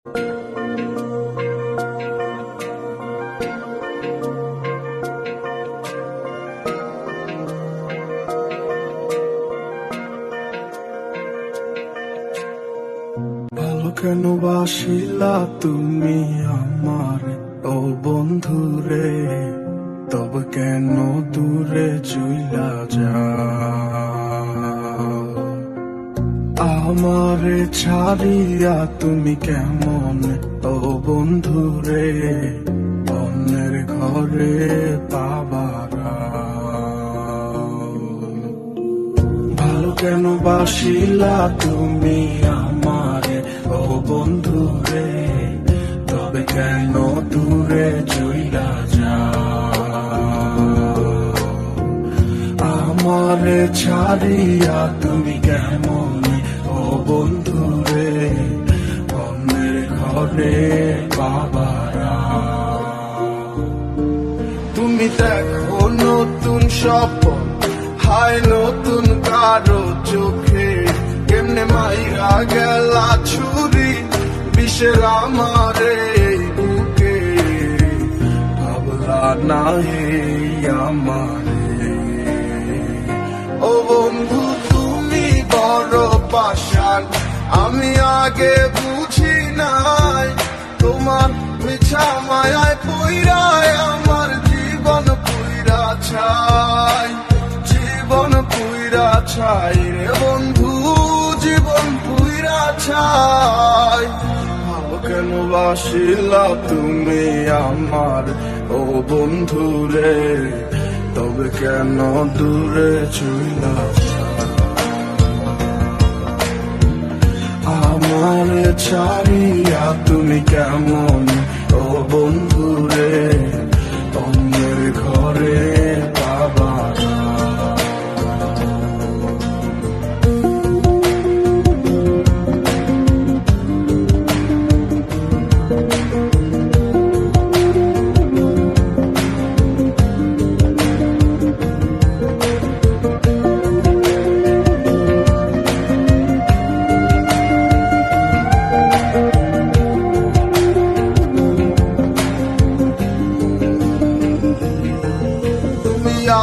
ভালো কেন বাসিলা তুমি আমার ও বন্ধুরে, তবে কেন দূরে চইলা যাও? আমারে ছাড়িয়া তুমি কেমন ও বন্ধুরে, অন্যের ঘরে পাবারা? ভালো কেন বাসিলা তুমি আমারে ও বন্ধুরে, তবে কেন দূরে চইলা যাও? আমারে ছাড়িয়া তুমি কেমন ও বন্ধুরে, অন্যের ঘরে বাবারা? তুমি দেখো নতুন স্বপ্ন, হায় নতুন কারো চোখে, কেমনে মাইরা গেলা ছুরি বিষের আমারে বুকে। ভাবলা না হে আমারে ও বন্ধু, তুমি বড় পাষাণ, আমি আগে বুঝি নাই। তোমার মিছা মায়ায় পইরায় আমার জীবন পুইরা ছাই, জীবন পুইরা ছাই রে বন্ধু, জীবন পুইরা ছাই। ভালো কেন বাসিলা তুমি আমার ও বন্ধু রে, তবে কেন দূরে চইলা যাও? আমার ছাড়িয়া তুমি কেমন ও বন্ধু রে, অন্যের ঘরে বাবা?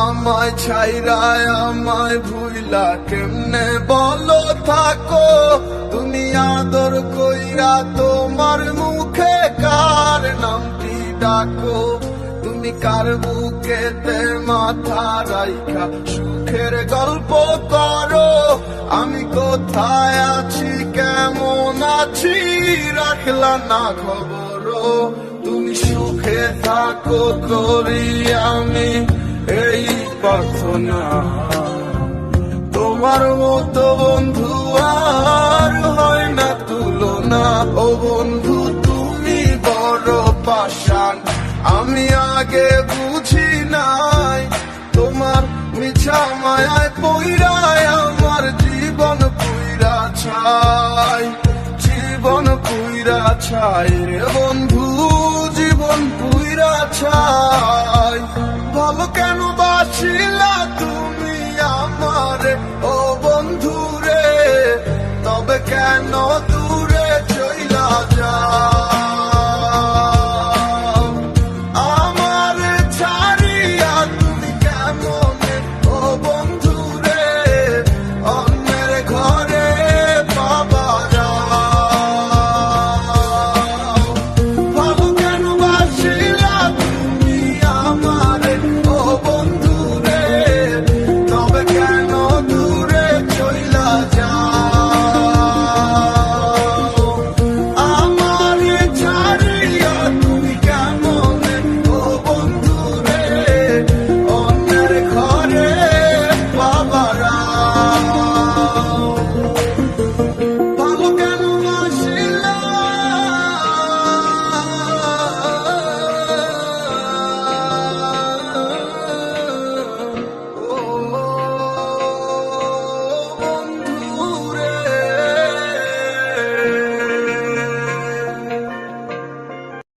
আমায় ছাইরায় আমায় ভুইলা কেমনে বলো থাকো? তুমি আদর কইরা তোমার মুখে কার নামটি ডাকো? তুমি কার বুকেতে মাথা রাইখা সুখের গল্প করো? আমি কোথায় আছি কেমন আছি রাখলা না খবর? তুমি সুখে থাকো করি আমি এই প্রার্থনা, তোমার মতো বন্ধু আর হয় না তুলনা। ও বন্ধু তুমি বড় পাষাণ, আমি আগে বুঝি নাই। তোমার মিছা মায়ায় পইরায় আমার জীবন পুইরা ছাই, জীবন পুইরা ছাই রে বন্ধু, জীবন পুইরা ছাই। ভালো কেন বাসিলা তুমি আমারে ও বন্ধু রে, তবে কেন